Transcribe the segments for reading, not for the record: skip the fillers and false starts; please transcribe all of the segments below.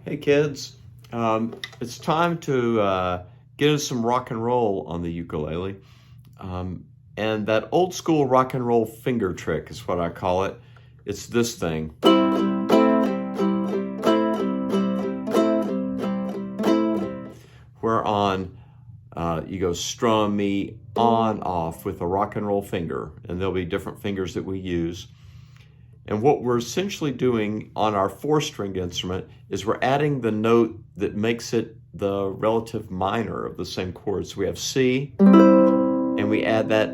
Hey kids, it's time to get into some rock and roll on the ukulele. And that old school rock and roll finger trick is what I call it. It's this thing. Where on you go strum me on off with a rock and roll finger, and there'll be different fingers that we use. And what we're essentially doing on our 4-stringed instrument is we're adding the note that makes it the relative minor of the same chord. So we have C, and we add that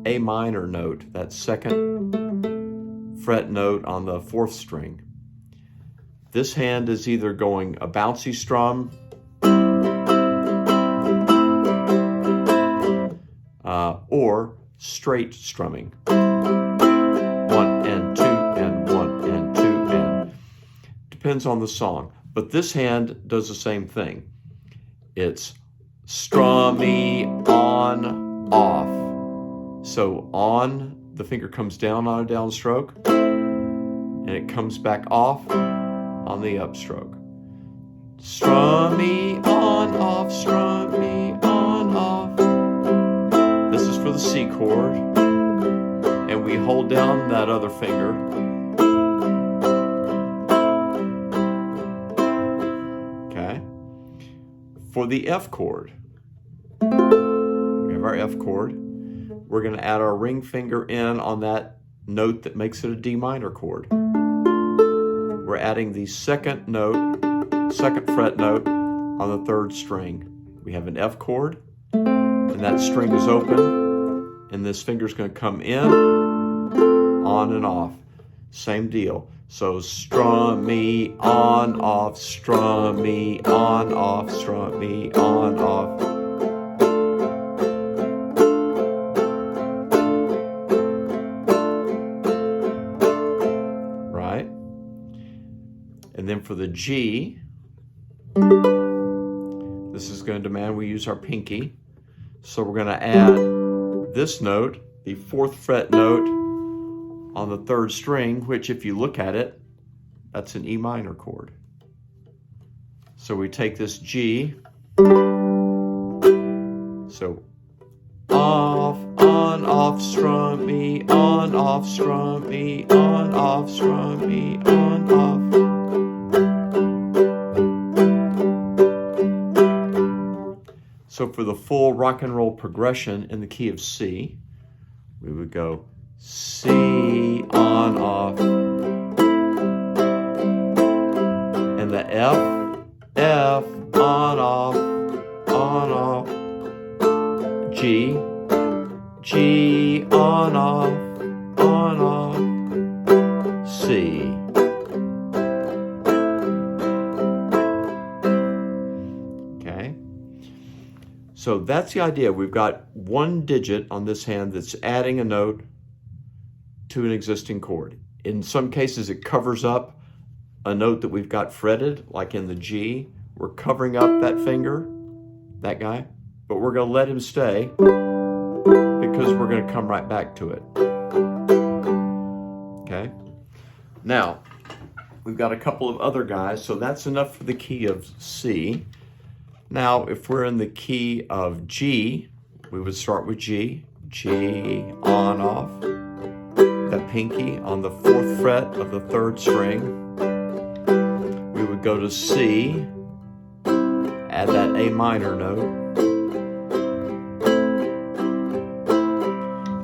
A minor note, that 2nd fret note on the 4th string. This hand is either going a bouncy strum, or straight strumming. 1 and 2 and 1 and 2 and. Depends on the song. But this hand does the same thing. It's strummy on off. So on, the finger comes down on a downstroke, and it comes back off on the upstroke. Strummy on off, strummy on off. This is for the C chord, and we hold down that other finger. Okay. For the F chord, we have our F chord. We're going to add our ring finger in on that note that makes it a D minor chord. We're adding the 2nd note, 2nd fret note on the 3rd string. We have an F chord, and that string is open, and this finger's going to come in, on and off. Same deal. So strum me on off, strum me on off, strum me on off. Right? And then for the G, this is going to demand we use our pinky. So we're going to add this note, the 4th fret note on the 3rd string, which if you look at it, that's an E minor chord. So we take this G, so off, on, off, strum me, on, off, strum me, on, off, strum me, on, off. So for the full rock and roll progression in the key of C, we would go C on off, and the F on off, G on off, C. Okay. So that's the idea. We've got one digit on this hand that's adding a note to an existing chord. In some cases, it covers up a note that we've got fretted, like in the G. We're covering up that finger, that guy, but we're going to let him stay because we're going to come right back to it. Okay? Now, we've got a couple of other guys, so that's enough for the key of C. Now, if we're in the key of G, we would start with G, G on off, that pinky on the 4th fret of the 3rd string. We would go to C, add that A minor note,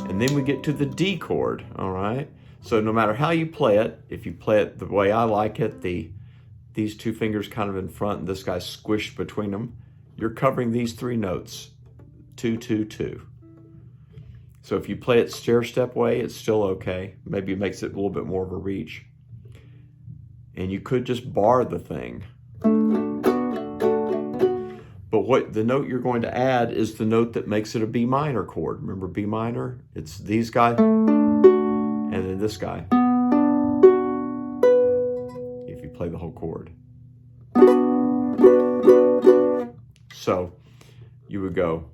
and then we get to the D chord, all right? So no matter how you play it, if you play it the way I like it, these 2 fingers kind of in front and this guy squished between them, you're covering these 3 notes, 2, 2, 2. So if you play it stair-step way, it's still okay. Maybe it makes it a little bit more of a reach. And you could just bar the thing. But what the note you're going to add is the note that makes it a B minor chord. Remember B minor? It's these guys, and then this guy, if you play the whole chord. So you would go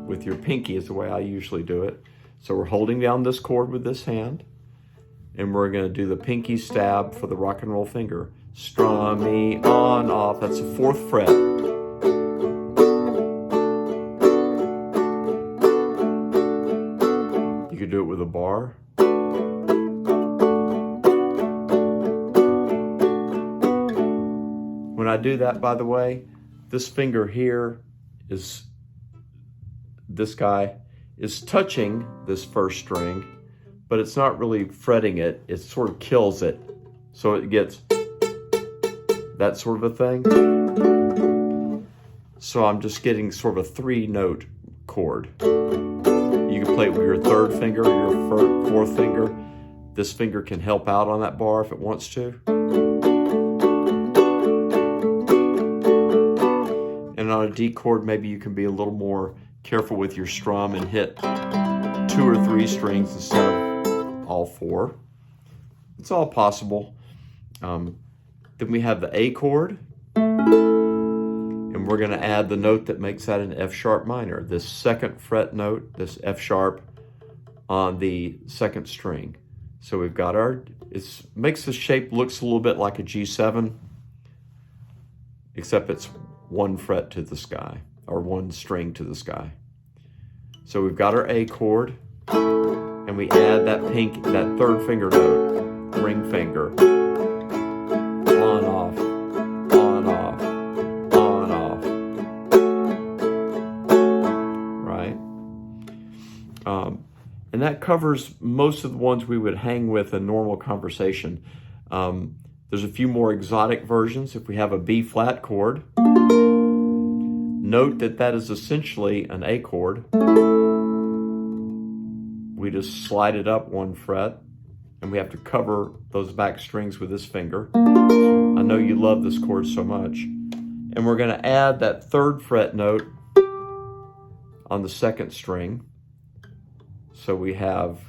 with your pinky is the way I usually do it. So we're holding down this chord with this hand, and we're going to do the pinky stab for the rock and roll finger. Strum me on, off. That's the 4th fret. You could do it with a bar. When I do that, by the way, this finger here is, this guy is touching this 1st string, but it's not really fretting it. It sort of kills it. So it gets that sort of a thing. So I'm just getting sort of a 3-note chord. You can play it with your 3rd finger or your 4th finger. This finger can help out on that bar if it wants to. And on a D chord, maybe you can be a little more careful with your strum and hit 2 or 3 strings instead of all 4. It's all possible. Then we have the A chord, and we're going to add the note that makes that an F sharp minor. This 2nd fret note, this F sharp on the 2nd string. So we've got our, it makes the shape looks a little bit like a G7, except it's 1 fret to the sky, or 1 string to the sky. So we've got our A chord, and we add that 3rd finger note, ring finger. On, off, on, off, on, off. Right? And that covers most of the ones we would hang with in normal conversation. There's a few more exotic versions. If we have a B flat chord, note that that is essentially an A chord. We just slide it up 1 fret, and we have to cover those back strings with this finger. I know you love this chord so much. And we're going to add that 3rd fret note on the 2nd string. So we have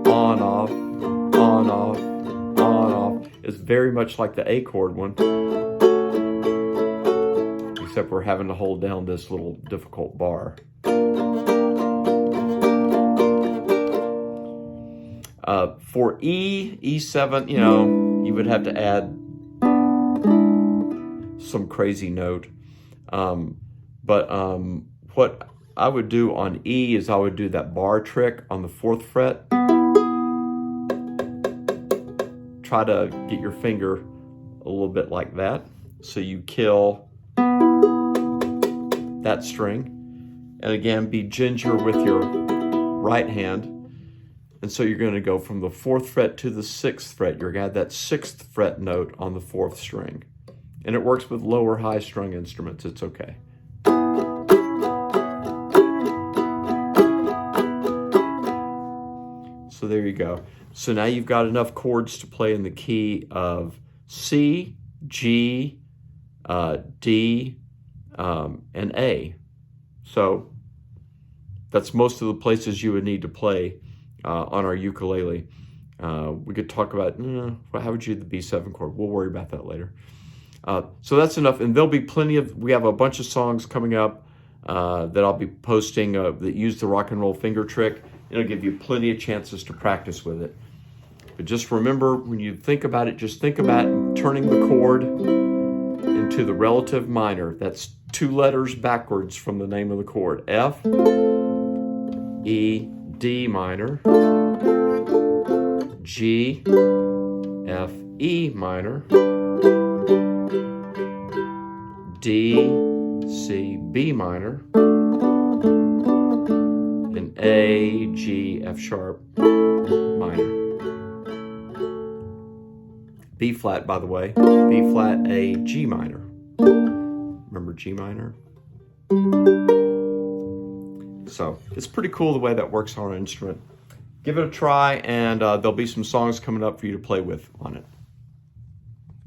on, off, on, off, on, off. It's very much like the A chord one, except we're having to hold down this little difficult bar. For E7, you know, you would have to add some crazy note. What I would do on E is I would do that bar trick on the 4th fret. Try to get your finger a little bit like that. So you kill that string. And again, be ginger with your right hand. And so you're going to go from the 4th fret to the 6th fret. You're going to add that 6th fret note on the 4th string. And it works with lower high strung instruments. It's okay. So there you go. So now you've got enough chords to play in the key of C, G, D, and A. So that's most of the places you would need to play on our ukulele. We could talk about, how would you do the B7 chord? We'll worry about that later. So that's enough, and there'll be plenty of, we have a bunch of songs coming up that I'll be posting that use the rock and roll finger trick. It'll give you plenty of chances to practice with it. But just remember, when you think about it, just think about turning the chord into the relative minor. That's 2 letters backwards from the name of the chord. F, E, D minor, G, F, E minor, D, C, B minor, and A, G, F sharp minor. B flat, by the way, B flat, A, G minor. Remember G minor? So it's pretty cool the way that works on an instrument. Give it a try, and there'll be some songs coming up for you to play with on it.